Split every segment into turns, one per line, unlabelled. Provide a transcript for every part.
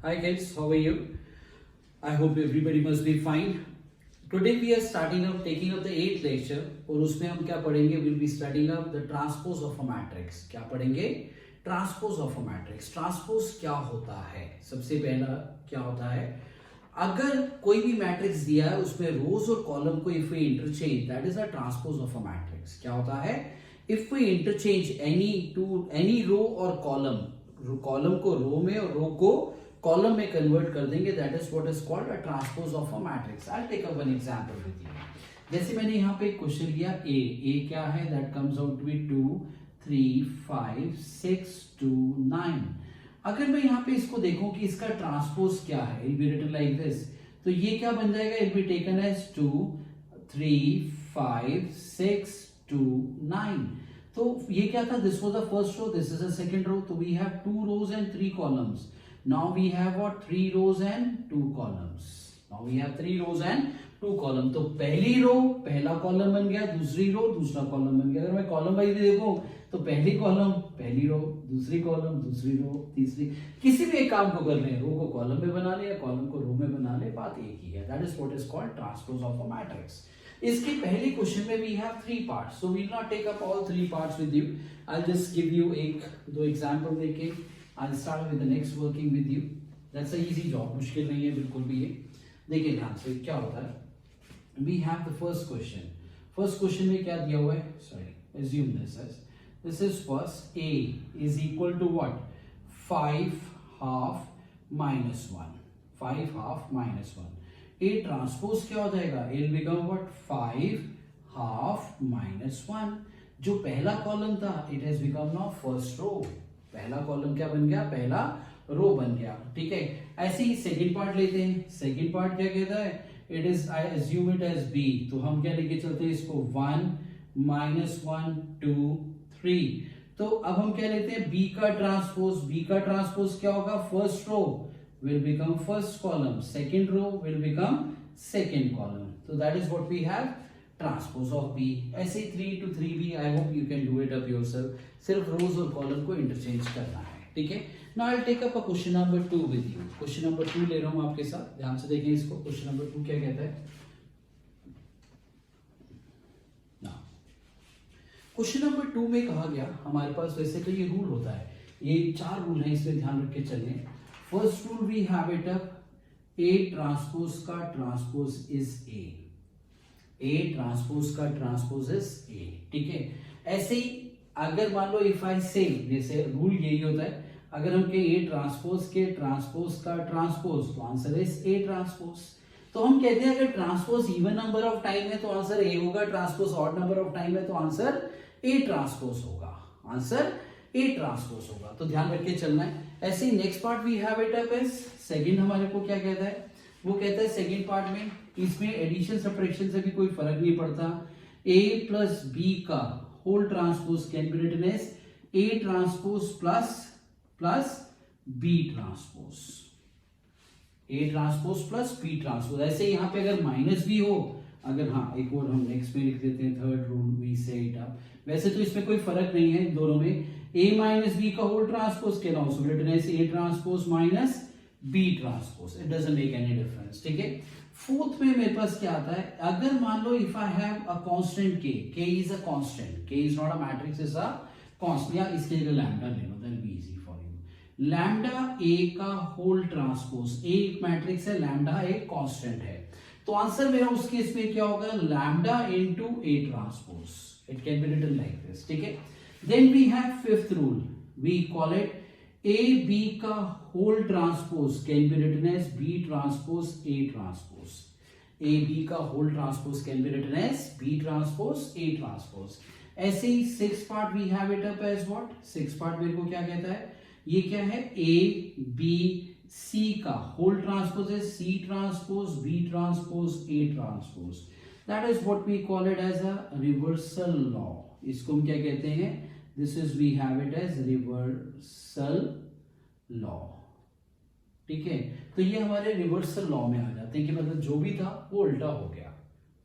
Hi kids, how are you? I hope everybody must be fine. Today we are taking up the 8th lecture और उसमें हम क्या पढ़ेंगे? We'll be studying up the transpose of a matrix. क्या पढ़ेंगे? Transpose of a matrix. Transpose क्या होता है? सबसे पहला क्या होता है? अगर कोई भी मैट्रिक्स दिया है उसमें रोज और कॉलम को if we interchange that is a transpose of a matrix. क्या होता है? If we interchange any row और कॉलम को रो में और रो को कॉलम में कन्वर्ट कर देंगे that is what is called a transpose of a matrix. I take up one example with you. जैसे मैंने यहाँ पे एक क्वेश्चन लिया ए क्या है? That comes out to be 2 3 5 6 2 9. अगर मैं यहाँ पे इसको देखूं कि इसका ट्रांसपोज क्या है, it be written like this, तो ये क्या बन जाएगा? It be taken as 2 3 5 6 2 9. तो ये क्या था? This was the first row, this is the second row. तो we have 2 rows and 3 columns. Now we have what? 3 rows and 2 columns. Now we have 3 rows and 2 column. तो पहली रो पहला column बन गया, दूसरी रो दूसरा कॉलम बन गया. अगर मैं कॉलम वाइज देखूं तो पहली कॉलम पहली रो, दूसरी कॉलम दूसरी रो, तीसरी. किसी भी एक काम को कर ले, रो को कॉलम में बना ले या कॉलम को रो में बना ले, बात एक ही है. That is what is called transpose of a matrix. इसके पहले क्वेश्चन में we have 3 parts, so we will not take up all 3 parts with you. I will just give you एक दो एग्जांपल देके I'll start with the next working with you. That's a easy job, मुश्किल नहीं है बिल्कुल भी. ये देखिए ध्यान से क्या होता है. We have the first question. First question में क्या दिया हुआ है? Sorry, assume this is first a is equal to what? 5 half minus 1. 5 half minus 1. A transpose क्या हो जाएगा? It will become what? 5 half minus 1. जो पहला कॉलम था it has become now first row. पहला कॉलम क्या बन गया? पहला रो बन गया. ठीक है. ऐसे ही सेकंड पार्ट लेते हैं. सेकंड पार्ट क्या कहता है? It is I assume it as B. तो हम क्या लेके चलते हैं इसको? 1 -1 2 3. तो अब हम क्या लेते हैं? बी का ट्रांसपोज. बी का ट्रांसपोज क्या होगा? First row will become first column, second row will become second column. तो that is what we have, transpose of B. ऐसे 3 to 3 भी I hope you can do it up yourself. सिर्फ rows और column को interchange करना है. ठीक है. Now I will take up a question number 2 with you. Question number 2 ले रहा हूं आपके साथ. ध्यान से देखें इसको. क्वेश्चन नंबर 2 क्या कहता है? क्वेश्चन नंबर 2 में कहा गया हमारे पास, वैसे तो ये रूल होता है, ये 4 रूल है, इसमें ध्यान रख के चलें. First rule we have it up, A transpose का ट्रांसपोज इज ए ट्रांसपोज का ट्रांसपोज इज ए. ठीक है. ऐसे ही अगर मान लो इफ आई से, जैसे रूल यही होता है, अगर हम कहें ए ट्रांसपोज के ट्रांसपोज का ट्रांसपोज, तो आंसर इज ए ट्रांसपोज. तो हम कहते हैं अगर transpose even number of time है तो आंसर ए होगा, transpose odd number of time है तो आंसर ए ट्रांसपोज होगा. आंसर ए ट्रांसपोज होगा. तो ध्यान रख के चलना है. ऐसे ही next part we have it up as second. हमारे को क्या कहता है? वो कहता है सेकंड पार्ट में इसमें एडिशन सब्ट्रैक्शन से भी कोई फर्क नहीं पड़ता. a प्लस बी का whole transpose can be written as a transpose plus b transpose. a transpose plus b transpose. ऐसे यहाँ पे अगर माइनस भी हो, अगर हाँ एक और हम नेक्स्ट में लिख देते हैं, थर्ड रूल वी से इट अप. वैसे तो इसमें कोई फर्क नहीं है इन दोनों में. a माइनस बी का whole transpose can also be written as a transpose minus b transpose. It doesn't make any difference. ठीक है. फोर्थ में मेरे पास क्या आता है? अगर मान लो if I have a constant k is a constant, k is not a matrix, is a constant, या इसके जगह लैम्डा ले लो, that will be easy for you. Lambda a का होल ट्रांसपोज, a एक मैट्रिक्स है, लैम्डा एक constant है, तो आंसर मेरा उस केस में क्या होगा? Lambda into a transpose. It can be written like this. ठीक है. Then we have fifth rule, we call it a b का whole transpose can be written as b transpose a transpose. a b का whole transpose can be written as b transpose a transpose. ऐसे ही six part we have it up as what? Six part मेरे को क्या कहता है? ये क्या है? a b c का होल ट्रांसपोज है c transpose b transpose a transpose. That is what we call it as a reversal law. इसको हम क्या कहते हैं? This is we have it as reversal law. ठीक है. तो ये हमारे रिवर्सल लॉ में आ जाते हैं कि मतलब जो भी था वो उल्टा हो गया,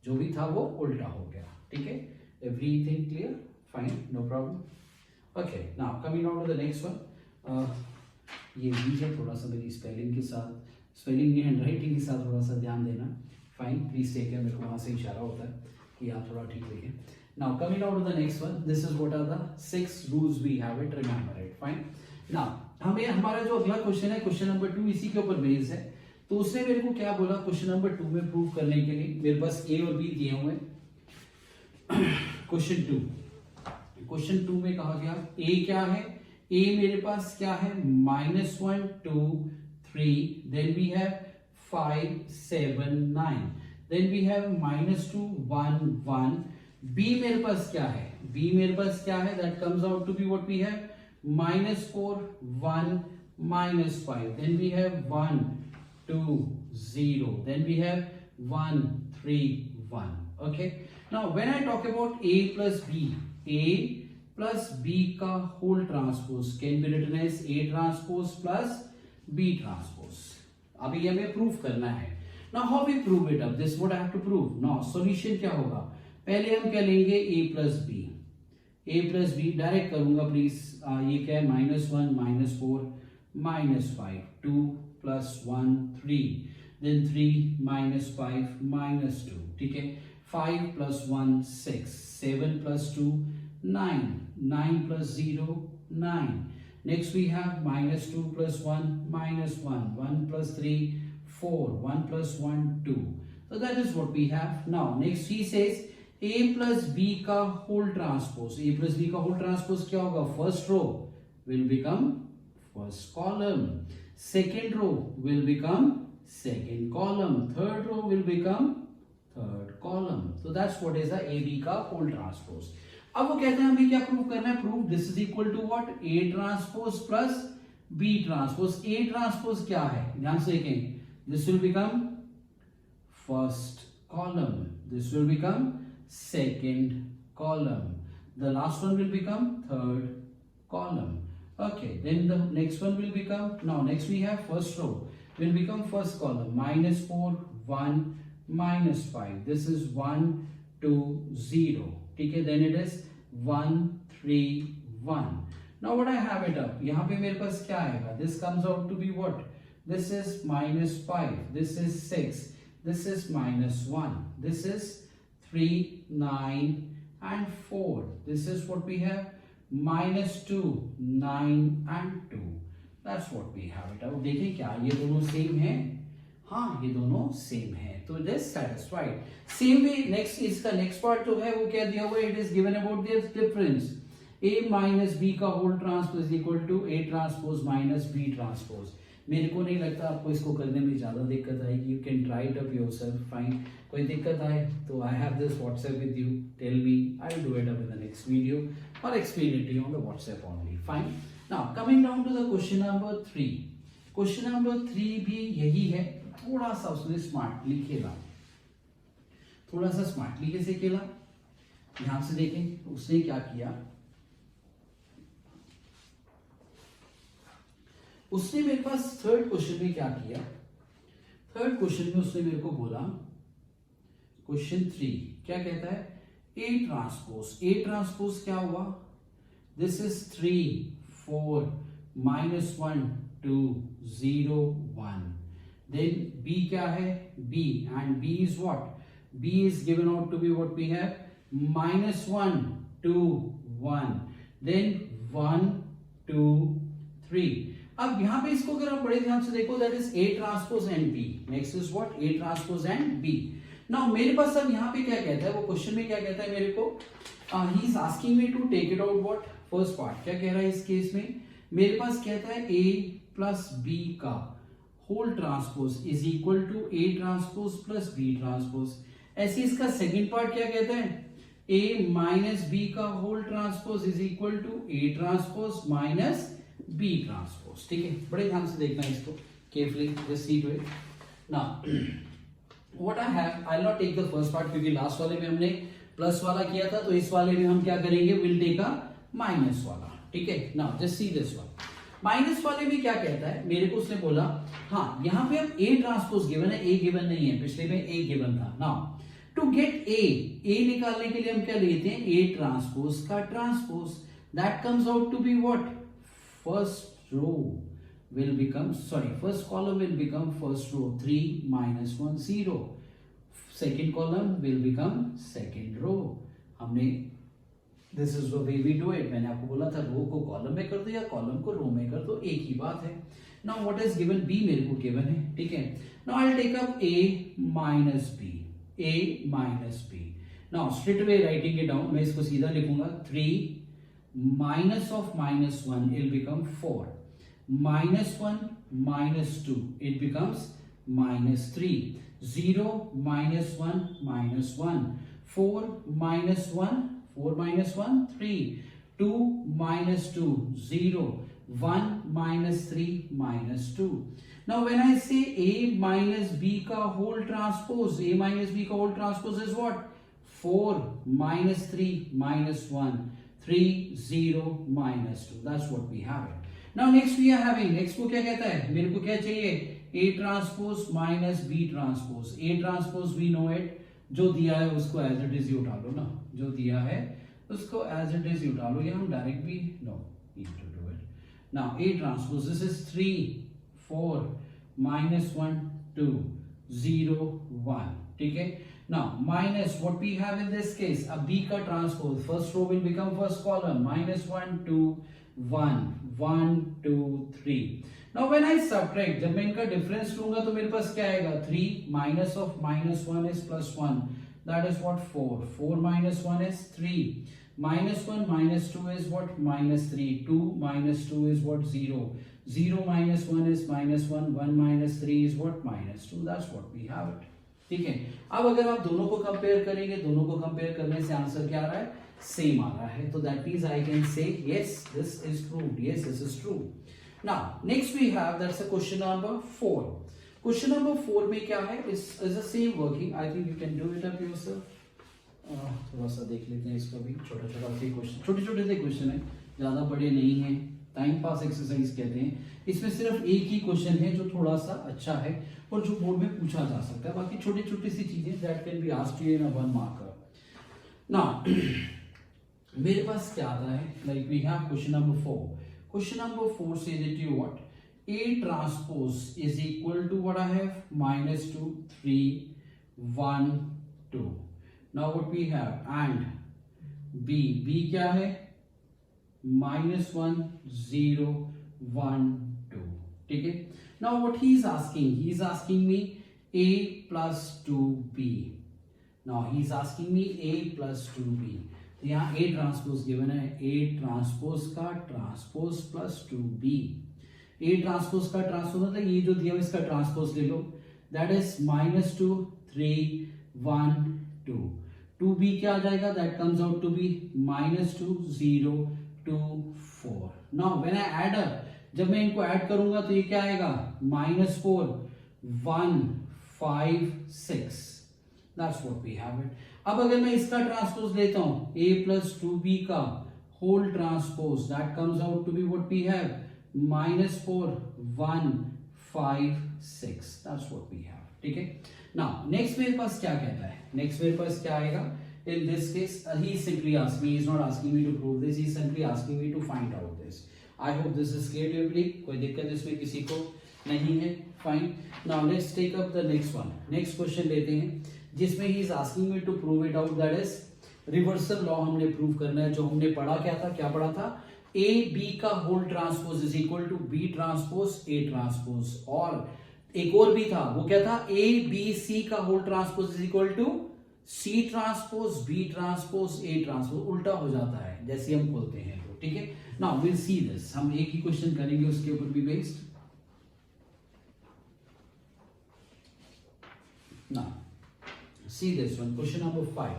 जो भी था वो उल्टा हो गया. ठीक है. Everything clear? Fine, no problem. Okay, now coming on to the next one. ये वी है, थोड़ा सा मेरी स्पेलिंग के साथ, स्पेलिंग की हैंडराइटिंग के साथ थोड़ा सा ध्यान देना। फाइन, प्लीज टेक केयर, मेरे को वहाँ से इशारा होता है कि आप थोड़ा ठीक लिखें। Now coming out to the next one, this is what are the 6 rules we have it, remember it. Fine, now हमें हमारा जो अगला क्वेश्चन है, क्वेश्चन नंबर 2 इसी के ऊपर बेस्ड है। तो उसने मेरे को क्या बोला क्वेश्चन नंबर 2 में प्रूव करने के लिए, मेरे पास ए और बी दिए हुए हैं। क्वेश्चन 2 में कहा गया ए क्या है, ए मेरे पास क्या है, -1 2 3, then we have 5 7 9, then we have -2 1 1। B मेरे पास क्या है, बी मेरे पास क्या है, that comes out to be what we have -4 1 -5, then we have 1 2 0, then we have 1 3 1. Okay, now when I talk about a plus b का whole transpose can be written as a transpose plus b transpose. अभी हमें proof करना है। now how we prove it up, this what I have to prove. now solution क्या होगा, पहले हम क्या लेंगे, a plus b डायरेक्ट करूंगा प्लीज। ये क्या है, -1 -4 -5, 2 + 1 3, देन 3 -5 -2, ठीक है। 5 + 1 6, 7 + 2 9, 9 + 0 9, next we have -2 + 1 -1, 1 + 3 4, 1 + 1 2, so that is what we have. now next he says a plus b का whole transpose, a plus b का होल ट्रांसपोज क्या होगा, first row will become first column, second row will become second column, third row will become third column. so that's what is the ab का whole transpose. अब वो कहते हैं हमें क्या प्रूव करना है, prove this is equal to what, a transpose plus b transpose. a transpose क्या है, ध्यान से देखें, this will become first column, this will become second column, the last one will become third column. okay, then the next one will become, now next we have first row will become first column, -4 1 -5, this is 1 2 0, ठीक है, then it is 1 3 1. now what I have it up, यहाँ पे मेरे पास क्या आएगा, this comes out to be what, this is -5, this is 6, this is -1, this is 3 9 and 4, this is what we have, -2 9 and 2, that's what we have it. अब देखें क्या ये दोनों सेम है, हाँ ये दोनों सेम है, तो it is satisfied. Same way next, इसका नेक्स्ट पार्ट जो है वो क्या दिया हुआ है, it is given about their difference, a minus b का whole transpose equal to a transpose minus b transpose. मेरे को नहीं लगता आपको इसको करने में ज्यादा दिक्कत आएगी, you can try it up yourself, fine. कोई दिक्कत आए तो I have this WhatsApp with you, tell me, I will do it up in the next video और explain it on the WhatsApp only, fine. Now coming down to the question number 3, question number 3 भी यही है, थोड़ा सा उसने smartly खेला, थोड़ा सा स्मार्टली कैसे खेला, ध्यान से देखें उसने क्या किया, उसने मेरे पास थर्ड क्वेश्चन में क्या किया, थर्ड क्वेश्चन में उसने मेरे को बोला, क्वेश्चन 3 क्या कहता है, A ट्रांसपोज क्या हुआ, दिस इज 3 4 -1 2 0 1, देन B क्या है, B and B is what, B is given out to be what we have, -1 2 1, then 1 2 3। अब यहां पे इसको अगर आप बड़े ध्यान से देखो, that is A transpose and B, next is what, A transpose and B। Now मेरे पास अब यहाँ पे क्या कहता है, वो क्वेश्चन में क्या कहता है मेरे को, he is asking me to take it out what, first part क्या कह रहा है इस केस में, मेरे पास कहता है A प्लस B का whole transpose is equal to A transpose plus B transpose. ऐसे इसका सेकंड पार्ट क्या कहता है, A माइनस B का whole transpose is equal to A transpose minus B transpose. ठीक है, बड़े ध्यान से देखना इसको carefully, just see to it. Now what I have, I will not take the first part क्योंकि लास्ट वाले में हमने प्लस वाला किया था, तो इस वाले में हम क्या करेंगे, विल टेक अ माइनस वाला। ठीक है, now just see this one, minus वाले में क्या कहता है मेरे को, उसने बोला हाँ यहाँ पे अब A ट्रांसपोज गिवन है, A गिवन नहीं है, पिछले में A गिवन था। नाउ टू गेट A निकालने के लिए हम क्या लेते हैं, A ट्रांसपोज का transpose, that comes out to be what, first row will become, sorry, first column will become first row, 3 minus 1 0. Second column will become second row. हमने this is the way we do it. मैंने आपको बोला था रो को column में कर दो या कॉलम को रो में कर दो, एक ही बात है. Now what is given, B मेरे को गिवन है, ठीक है. Now I will take up A minus B, A minus B. Now straight away writing it down, मैं इसको सीधा लिखूंगा. 3 minus of minus 1 it become 4, minus 1 minus 2 it becomes minus 3, 0 minus 1 minus 1, 4 minus 1, 4 minus 1 3, 2 minus 2 0, 1 minus 3 minus 2. Now when I say A minus B का whole transpose, A minus B का whole transpose is what? 4 minus 3 minus 1, 3 0 minus 2. That's what we have it. Now next we are having, next को क्या कहता है, मेरे को क्या चाहिए, A transpose minus B transpose. A transpose we know it, जो दिया है उसको एज इट इज ही उठा लो ना, जो दिया है उसको एज इट इज ही उठा लो, या हम डायरेक्ट भी no need to do it. Now A transpose this is 3 4 minus 1 2 0 1, ठीक है. Now minus what we have in this case, अब B का transpose, first row will become first column, minus 1 2 1 1 2 3. Now when I subtract, जब मैं इनका difference लूंगा तो मेरे पास क्या आएगा, 3 minus of minus 1 is plus 1, that is what 4, 4 minus 1 is 3, minus 1 minus 2 is what minus 3, 2 minus 2 is what 0, 0 minus 1 is minus 1, 1 minus 3 is what minus 2. That's what we have it, ठीक है. अब अगर आप दोनों को कंपेयर करेंगे, दोनों को कंपेयर करने से आंसर क्या आ रहा है, सेम आ रहा है. तो that means I can say yes this is true, yes this is true. Now next we have, that's a question number 4. Question number 4 में क्या है, is the same working. I think you can do it up yourself. थोड़ा सा देख लेते हैं इसको भी. छोटा छोटा से क्वेश्चन, छोटे छोटे से क्वेश्चन है, ज्यादा बड़े नहीं है, टाइम पास एक्सरसाइज कहते हैं. इसमें सिर्फ एक ही क्वेश्चन है जो थोड़ा सा अच्छा है और जो बोर्ड में पूछा जा सकता है. बाकी छोटी छोटी सी चीजें that can be asked you in a 1 marker. Now मेरे पास क्या आता है, like we have question number 4. Question number 4 says that you what? A transpose is equal to what I have? Minus 2, 3, 1, 2. Now what we have? And B. B क्या है? Minus 1, 0, 1, 2. ठीक है? Now what he is asking? He is asking me A plus 2B. Now he is asking me A plus 2B. यहाँ A transpose given है, A transpose का transpose plus 2B. A transpose का transpose मतलब ये जो दिया इसका transpose ले लो, दैट इज माइनस 2 3 1 2. 2B क्या आ जाएगा, that comes out to be minus 2 0 2 4. Now when I add up, जब मैं इनको ऐड करूंगा तो ये क्या आएगा, minus 4 1 5 6. That's what we have it. अब अगर मैं इसका ट्रांसपोज लेता हूं, A plus 2B का whole transpose, that comes out to be what we have, minus 4 1 5 6. That's what we have, ठीक है. नाउ नेक्स्ट मेरे पास क्या कहता है, नेक्स्ट मेरे पास क्या आएगा, in this case he simply ask me, is not asking me to prove this, he simply asking me to find out this. I hope this is clear to everybody, कोई दिक्कत इसमें किसी को नहीं है. Fine. Now let's take up the next one. नेक्स्ट question लेते हैं जिसमें he is asking me to prove it out, that is reversal law हमने प्रूव करना है. जो हमने पढ़ा क्या था, क्या पढ़ा था, ए बी का whole transpose is equal to B transpose A transpose. और एक और भी था, वो क्या था, ए बी सी का whole transpose is equal to C transpose B transpose A transpose. उल्टा हो जाता है जैसे हम खोलते हैं तो, ठीक है. नाउ विल सी दिस, हम एक ही क्वेश्चन करेंगे उसके ऊपर भी based. Now see this one, question number 5.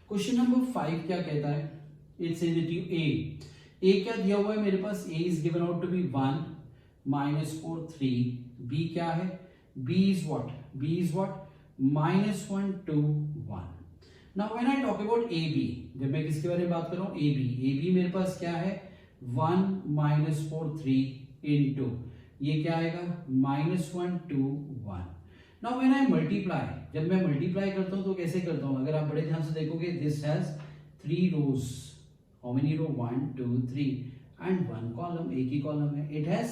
Question number 5 क्या कहता है, it says that you A क्या दिया हुआ है मेरे पास, A is given out to be 1 minus 4 3. B क्या है, B is what minus 1 2 1. Now when I talk about AB, जब मैं किसके बारे में बात कर रहा हूँ, AB मेरे पास क्या है, 1 minus 4 3 into ये क्या आएगा, minus 1 2 1. Now when I multiply, जब मैं मल्टीप्लाई करता हूं तो कैसे करता हूं, अगर आप बड़े ध्यान से देखोगे, this has 3 rows. How many row, 1 2 3 and 1 column, एक ही कॉलम है. It has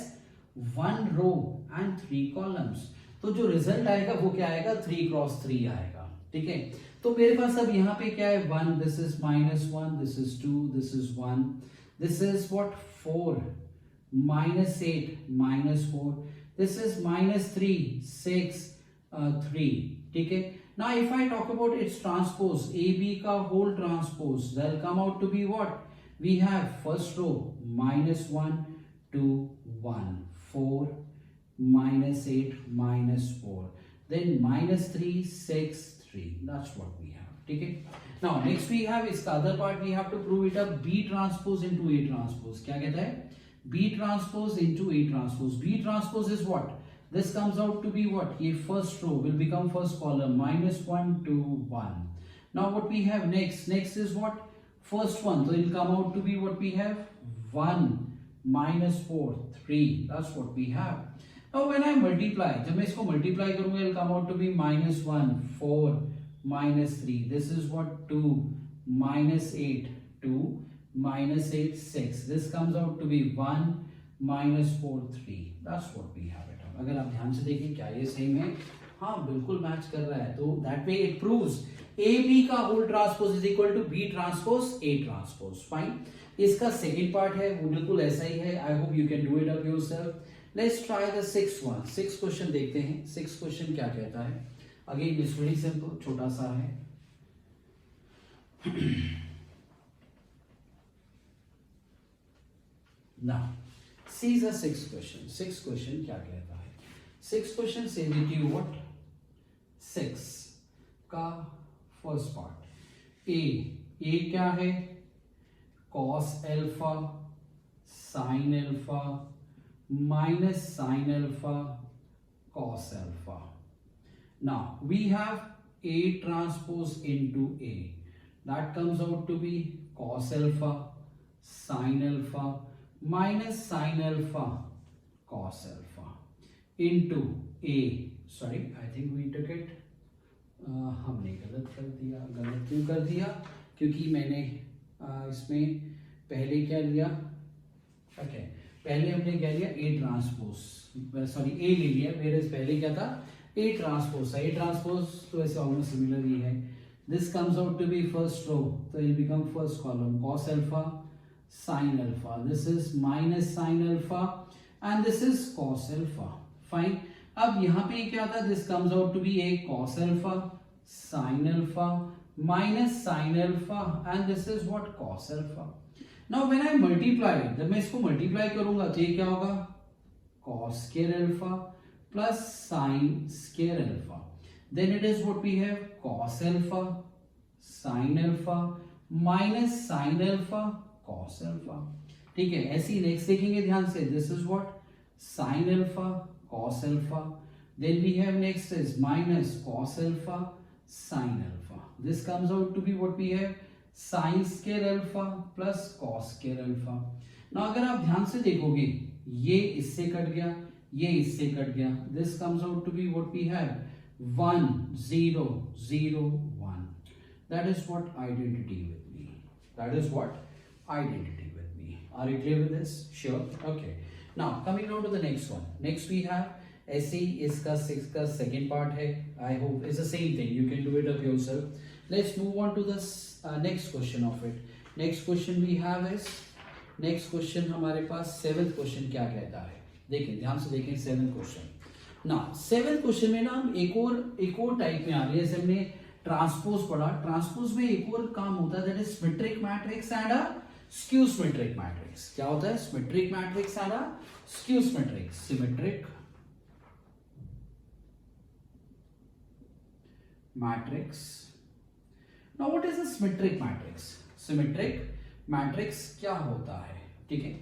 1 row and 3 columns. तो जो रिजल्ट आएगा वो क्या आएगा, 3 क्रॉस 3 आएगा। ठीक है, तो मेरे पास अब यहाँ पे क्या है 1, this is -1, this is 2, this is 1, this is what 4, -8 -4, this is -3 6 3। ठीक है, now if I talk about its transpose, AB का whole transpose, they'll come out to be what? We have first row -1 2 1 4 -8 -4, then -3 6 3, that's what we have. ठीक है, now next we have इसका other part, we have to prove it up B transpose into A transpose। क्या कहता है, B transpose into A transpose। B transpose is what? This comes out to be what? ये first row will become first column, -1 2 1. Now what we have next? Next is what? First one, so it will come out to be what we have? 1 -4 3. That's what we have. Now when I multiply, जब मैं इसको multiply करूँगा, it will come out to be -1 4 -3. This is what? 2 -8 2 -8 6. This comes out to be 1 -4 3. That's what we have it. अगर आप ध्यान से देखें क्या ये सेम है, हाँ बिल्कुल मैच कर रहा है। तो that way it proves A B का whole transpose is equal to B transpose A transpose. Fine, इसका सेकंड पार्ट है वो बिल्कुल ऐसा ही है। I hope you can do it up yourself. Let's try the sixth one. Sixth question देखते हैं। सिक्स्थ क्वेश्चन क्या कहता है। अगेन इट्स वेरी सिंपल, छोटा सा है। Now see the sixth question. Sixth question क्या कहता है। सिक्स क्वेश्चन से यू व्हाट 6 का फर्स्ट पार्ट ए क्या है, cos alpha sine alpha minus sine alpha cos alpha. Now we have a transpose into A, that comes out to be cos alpha sine alpha minus sine alpha cos alpha into A, sorry I think we took it, हमने गलत कर दिया। गलत क्यों कर दिया, क्योंकि मैंने इसमें पहले क्या लिया, ओके पहले हमने क्या लिया A ट्रांसपोज, सॉरी A ले लिया, मेरे पहले क्या था A ट्रांसपोज। A ट्रांसपोज तो वैसे ऑलमोस्ट सिमिलर ही है। This comes out to be first row, तो it become first column cos alpha sine alpha, this is minus sine alpha and this is cos alpha. Fine, अब यहां पे क्या था, this comes out to be a cos alpha sine alpha minus sine alpha and this is what cos alpha. Now when I multiply, जब मैं इसको multiply करूंगा तो ये क्या होगा, cos square alpha plus sine square alpha, then it is what we have cos alpha sine alpha minus sine alpha cos alpha. ठीक है, ऐसे ही नेक्स्ट देखेंगे ध्यान से, this is what sine alpha cos alpha, then we have next is minus cos alpha sin alpha, this comes out to be what we have sin square alpha plus cos square alpha। now अगर आप ध्यान से देखोगे ये इससे cut गया, ये इससे कट गया, this comes out to be what we have 1 0 0 1, that is what identity with me, that is what identity with me। are you clear with this? Sure, okay। Now coming down to the next one, next we have ऐसे ही इसका 6 का second part है। I hope it's the same thing, you can do it up yourself। Let's move on to the next question of it। Next question we have is, next question हमारे पास 7th question क्या कहता है। देखें ध्यान से देखें 7th question. ना 7th question में ना हम एक और टाइप में आ रही है। जैसे हमने ट्रांसपोज पढ़ा, ट्रांसपोज में एक और काम होता है, that is symmetric matrix and a skew symmetric matrix. क्या होता है, symmetric matrix and a skew symmetric. Symmetric matrix. Now what is a symmetric matrix. Symmetric matrix क्या होता है, ठीक है।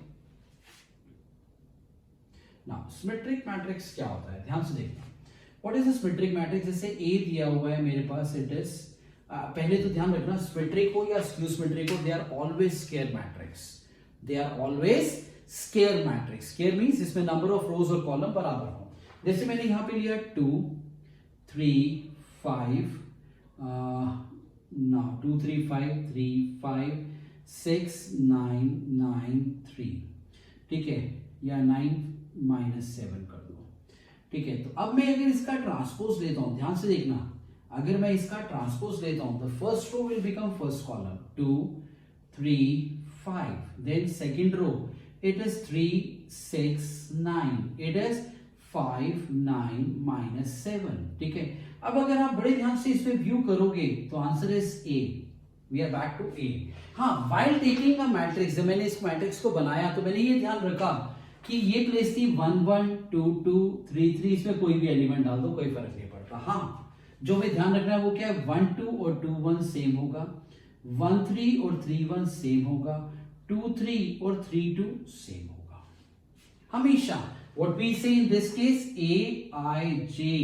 नाउ सिमेट्रिक मैट्रिक्स क्या होता है, ध्यान से देखना। What is a symmetric matrix. जैसे ए दिया हुआ है मेरे पास, इट इज पहले तो ध्यान रखना, सिमेट्रिक हो या स्क्यू सिमेट्रिक हो, they are always square matrix. They are always square matrix. Square means इसमें नंबर ऑफ रोज और कॉलम बराबर हो। जैसे मैंने यहां पे लिया 2 3 5 now 2 3 5 3 5 6 9 9 3, ठीक है, या 9 -7 कर दो। ठीक है, तो अब मैं अगर इसका ट्रांसपोज लेता हूं, ध्यान से देखना, अगर मैं इसका ट्रांसपोज लेता हूं, the first row will become first column 2 3 5, then second row it is 3 6 9, it is 5 9 -7। ठीक है, अब अगर आप बड़े ध्यान से इस पे व्यू करोगे तो answer is A. We are back to A. हाँ, व्हाइल टेकिंग अ मैट्रिक्स, जब मैंने इस मैट्रिक्स को बनाया तो मैंने ये ध्यान रखा कि ये प्लेस थी 1 1 2 2 3 3, इसमें कोई भी एलिमेंट डाल दो, कोई फर्क नहीं पड़ता। हाँ, जो हमें ध्यान रखना है वो क्या है, 1 2 और 2 1 सेम होगा, 1 3 और 3 1 सेम होगा, 2 3 और 3 2 सेम होगा हमेशा। What we say in this case, A I J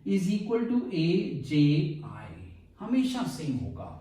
is equal to A J I, हमेशा सेम होगा।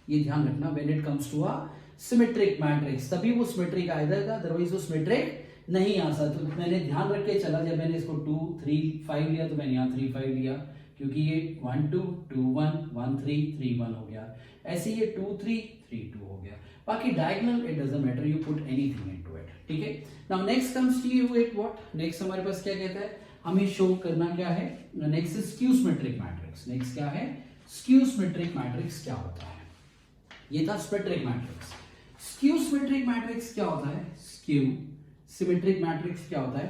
ये ध्यान रखना when it comes to a symmetric matrix, तभी वो सिमेट्रिक आएगा, अदरवाइज वो सिमेट्रिक नहीं आ सकता। तो मैंने ध्यान रख के चला, जब मैंने इसको 2 3 5 लिया तो मैंने यहाँ 3 5 लिया, क्योंकि ये 1 2 2 1 1 3 3 1 हो गया, ऐसे ये 2 3 3 2 हो गया। बाकी diagonal it doesn't matter, you put anything into it. ठीक है, now next comes to you it what, next हमारे पास क्या कहता है, हमें शो करना क्या है, next is skew symmetric matrix. Next क्या है, स्क्यू सिमेट्रिक मैट्रिक्स क्या होता है, ये था symmetric matrix. Skew symmetric matrix क्या होता है, स्क्यू सिमेट्रिक मैट्रिक्स क्या होता है,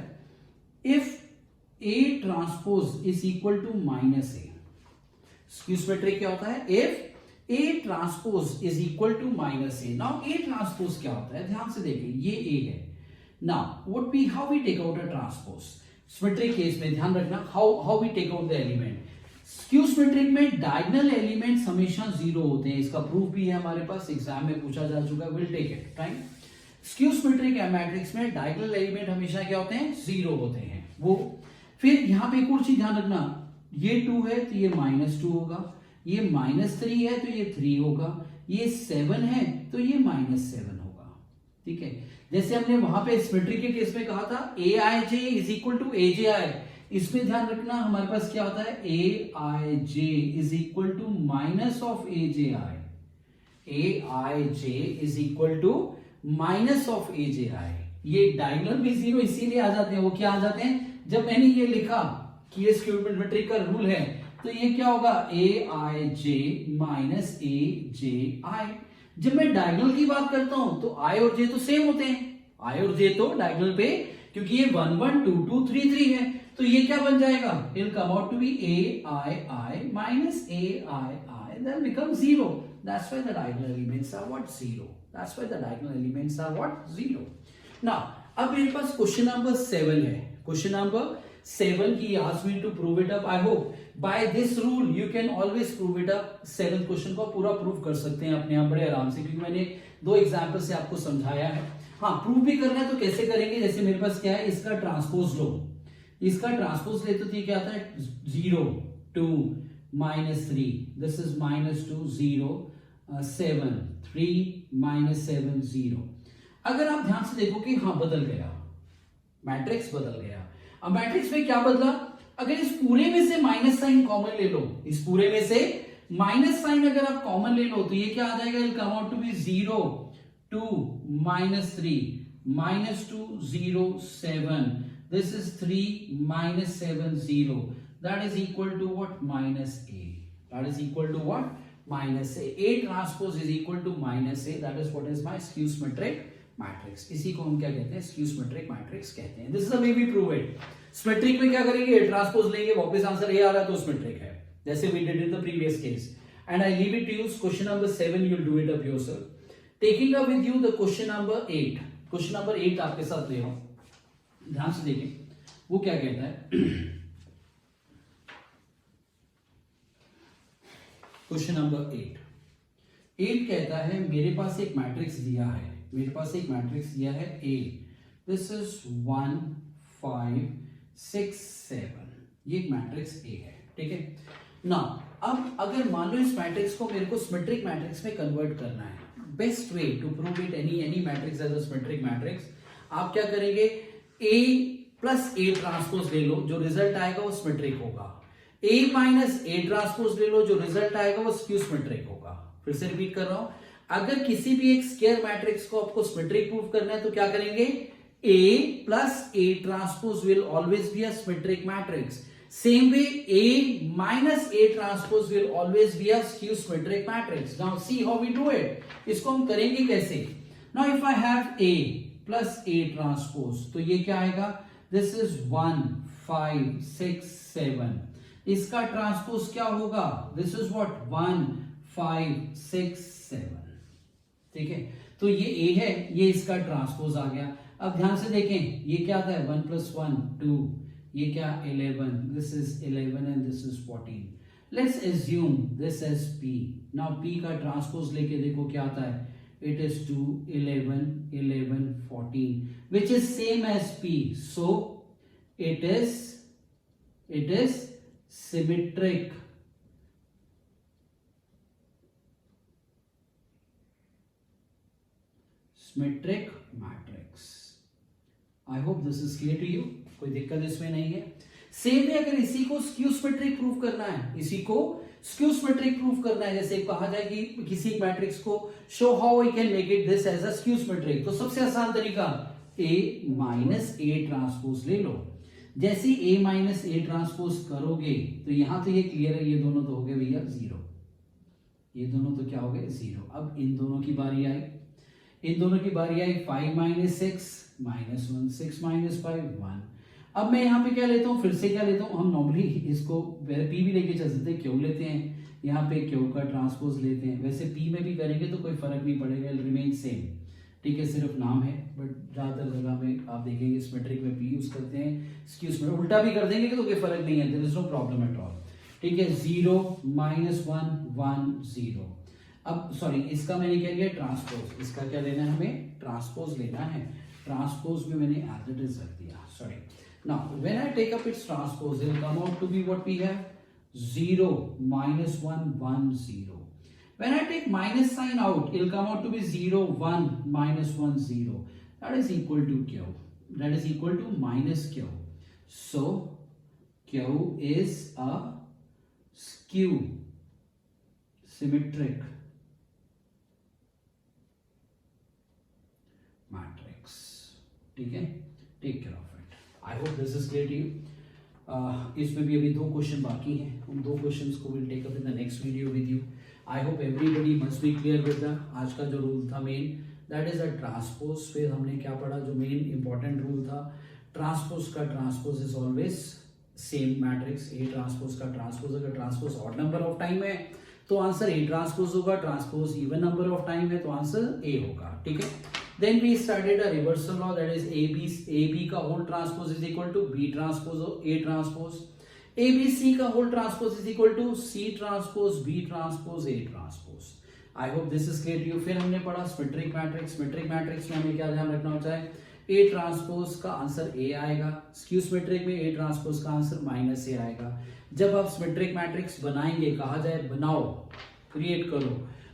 if A transpose is equal to minus A. Skew symmetric क्या होता है, if A transpose is equal to minus A. Now A transpose क्या होता है, ध्यान से देखिए, ये A है। Now what we, how we take out a transpose, symmetric case में ध्यान रखना, how we take out the element. Skew symmetric में डायगोनल एलिमेंट्स हमेशा 0 होते हैं, इसका प्रूफ भी है हमारे पास, एग्जाम में पूछा जा चुका है, will take it time. Skew symmetric matrix में डायगोनल एलिमेंट हमेशा क्या होते हैं, 0 होते हैं वो। फिर यहाँ पे एक और चीज ध्यान रखना, ये 2 है तो ये -2 होगा, ये -3 है तो ये 3 होगा, ये 7 है तो ये -7 होगा। ठीक है, जैसे हमने वहां पे सिमेट्रिक के केस में कहा था A I J is equal to A J I, इसमें ध्यान रखना हमारे पास क्या होता है, A I J is equal to minus of A J I, A I J is equal to minus of A J I. ये diagonal भी 0 इसीलिए आ जाते हैं, वो क्या आ जाते हैं, जब मैंने ये लिखा कि ये स्क्यू सिमेट्रिक का रूल है, तो ये क्या होगा, ए I J minus A J आई। जब मैं डायगोनल की बात करता हूं तो आई और जे तो सेम होते हैं, आई और जे तो डायगोनल पे, क्योंकि ये 1 1 2 2 3 3 है, तो ये क्या बन जाएगा, it will come out to be A I I minus A I I, then become 0। That's why the diagonal elements are what, 0। That's why the diagonal elements are what, 0। Now अब मेरे पास क्वेश्चन नंबर 7 है। Question number 7 की ask me to prove it up. I hope by this rule you can always prove it up. 7th question को पूरा prove कर सकते हैं अपने आप बड़े आराम से, क्योंकि मैंने 2 एग्जांपल से आपको समझाया है। हाँ, प्रूव भी करना है तो कैसे करेंगे, जैसे मेरे पास क्या है, इसका ट्रांसपोज लो, इसका ट्रांसपोज ले तो ये क्या आता है, 0 2 -3, दिस इज -2 0 7 3 -7 0। अगर आप ध्यान से देखो कि हाँ बदल गया, मैट्रिक्स बदल गया। अब मैट्रिक्स में क्या बदला, अगर इस पूरे में से माइनस साइन कॉमन ले लो, इस पूरे में से माइनस साइन अगर आप कॉमन ले लो तो ये क्या आ जाएगा, it come out to be 0 2 -3 -2 0 7, this is 3 -7 0, that is equal to what, -a, that is equal to what, -a। A transpose is equal to -a, that is what is my skew symmetric matrix. इसी को हम क्या कहते हैं, skew symmetric matrix कहते हैं। This is the way we prove it. Symmetric में क्या करेंगे, ट्रांसपोज लेंगे, वापस आंसर ए आ रहा है तो सिमेट्रिक है, जैसे we did in the previous case. And I leave it to you, question number 7 you will do it up yourself. Taking up with you the question number 8। Question number 8 आपके साथ ले रहा हूं, ध्यान से देखिए वो क्या कहता है। क्वेश्चन नंबर 8 कहता है, मेरे पास एक मैट्रिक्स दिया है, मेरे पास एक मैट्रिक्स दिया है A, दिस इज 1 5 6 7, ये एक मैट्रिक्स A है। ठीक है, नाउ अब अगर मान लो इस मैट्रिक्स को मेरे को सिमेट्रिक मैट्रिक्स में कन्वर्ट करना है, best way to prove it any matrix as a symmetric matrix, आप क्या करेंगे, A प्लस A ट्रांसपोज ले लो, जो रिजल्ट आएगा वो सिमेट्रिक होगा। A माइनस A ट्रांसपोज ले लो, जो रिजल्ट आएगा वो स्क्यू सिमेट्रिक होगा। फिर से रिपीट कर रहा हूं, अगर किसी भी एक स्क्वायर मैट्रिक्स को आपको सिमेट्रिक प्रूव करना है तो क्या करेंगे, A plus A transpose will always be a symmetric matrix. Same way, A minus A transpose will always be a skew symmetric matrix. Now see how we do it. इसको हम करेंगे कैसे? Now if I have A plus A transpose, तो ये क्या आएगा? This is 1, 5, 6, 7. इसका transpose क्या होगा? This is what? 1, 5, 6, 7. ठीक है, तो ये A है, ये इसका ट्रांसपोज आ गया. अब ध्यान से देखें, ये क्या आता है? 1 plus 1, 2. ये क्या? 11. This is 11 and this is 14. Let's assume this as P. Now P का ट्रांसपोज लेके देखो क्या आता है? It is 2, 11, 11, 14, which is same as P. So it is symmetric. Symmetric matrix. I hope this is clear to you. कोई दिक्कत इसमें नहीं है. सेम है, अगर इसी को स्क्यू सिमेट्रिक प्रूफ करना है, इसी को स्क्यू सिमेट्रिक प्रूफ करना है, जैसे कहा जाए कि किसी मैट्रिक्स को show how we can make it this as a skew symmetric, तो सबसे आसान तरीका A माइनस A ट्रांसपोज ले लो. जैसे A माइनस A ट्रांसपोज करोगे तो यहां तो ये क्लियर है, ये दोनों तो हो गए भैया जीरो, ये दोनों तो क्या हो गए? जीरो. अब इन दोनों की बारी आई, 5 माइनस 6 माइनस 1, 6 माइनस 5 1. अब मैं यहाँ पे क्या लेता हूँ? फिर से क्या लेता हूँ? हम नॉर्मली इसको P भी लेके चल सकते हैं, क्यू लेते हैं, यहाँ पे क्यू का ट्रांसपोज लेते हैं. वैसे P में भी करेंगे तो कोई फर्क नहीं पड़ेगा, रिमेन सेम. ठीक है, सिर्फ नाम है, बट ज्यादातर जगह में आप देखेंगे सिमेट्रिक में P यूज करते हैं, एक्सक्यूज में उल्टा भी कर देंगे तो कोई फर्क नहीं है, there is no problem at all. ठीक है, 0 माइनस 1 1 0. अब सॉरी, इसका मैंने क्या लिया? ट्रांसपोज. इसका क्या लेना है? हमें ट्रांसपोज लेना है. ट्रांसपोज में मैंने एज इट इज रख दिया. Sorry. Now, when I take up its transpose, it will come out to be what we have? 0, minus 1, 1, 0. When I take minus sign out, it will come out to be 0, 1, minus 1, 0. That is equal to Q. That is equal to minus Q. So, Q is a skew symmetric matrix. ठीक है? Take care of it. I hope this is clear to you. इसमें भी अभी 2 question बाकी हैं, उन 2 questions को will take up in the next video with you. I hope everybody must be clear with the आज का जो रूल था main, that is a transpose. फिर हमने क्या पढ़ा? जो मेन इंपॉर्टेंट रूल था, ट्रांसपोज का transpose is always same matrix. A transpose का ट्रांसपोज, अगर transpose odd number of time है तो आंसर ए ट्रांसपोज होगा, transpose even number of time है तो आंसर ए होगा. ठीक है, then we started a reversal law, that is AB का whole transpose is equal to B transpose A transpose, ABC का whole transpose is equal to C transpose B transpose A transpose. I hope this is clear to you. फिर हमने पढ़ा symmetric matrix. Symmetric matrix में हमें क्या ध्यान रखना होता है? A ट्रांसपोज का आंसर A आएगा, स्क्यू सिमेट्रिक में A ट्रांसपोज का आंसर माइनस A आएगा. जब आप सिमेट्रिक मैट्रिक्स बनाएंगे, कहा जाए बनाओ, क्रिएट करो,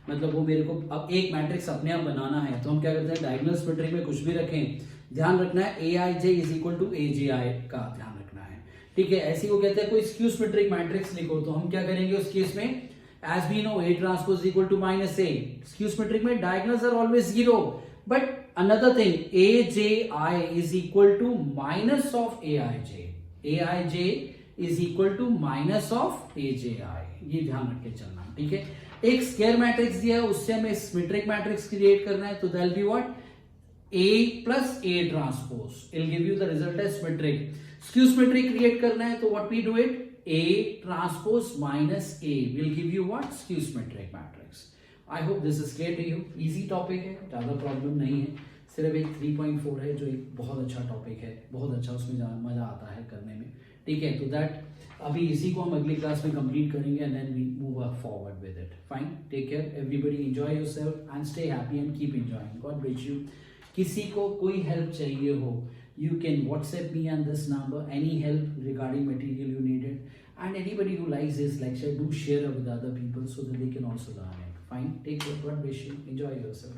मतलब वो मेरे को अब एक मैट्रिक्स अपने आप बनाना है, तो हम क्या करते हैं? डायगोनल सिमेट्रिक में कुछ भी रखें, ध्यान रखना है Aij is equal to Aji का ध्यान रखना है. ठीक है, ऐसी वो कहते हैं कोई स्क्यू सिमेट्रिक मैट्रिक्स लिखो, तो हम क्या करेंगे उस केस में? As we know A transpose equal to minus A. Skew symmetric में diagonals are always zero, but another thing, Aji is equal to minus of Aij. Aij is equal to minus of Aji. ये ध्यान रख के चलना. ठीक है, एक square matrix दिया है, उससे हमें सिमेट्रिक मैट्रिक्स क्रिएट करना है, तो that will be what? A plus A transpose. It will give you the result as symmetric. Skew symmetric create करना है तो what we do it? A transpose minus A will give you what? Skew symmetric matrix. I hope this is clear to you. Easy topic है, ज्यादा problem नहीं है, सिर्फ एक 3.4 है जो एक बहुत अच्छा टॉपिक है, बहुत अच्छा उसमें मजा आता है करने में. ठीक है, तो दैट अभी इसी को हम अगली क्लास में कंप्लीट करेंगे and then we move forward with it. Fine, take care everybody, enjoy yourself and stay happy and keep enjoying. God bless you. किसी को कोई हेल्प चाहिए हो, you can WhatsApp me on this number, any help regarding material you needed, and anybody who likes this lecture, do share it with other people so that they can also learn it. Fine, take care, God bless you, enjoy yourself.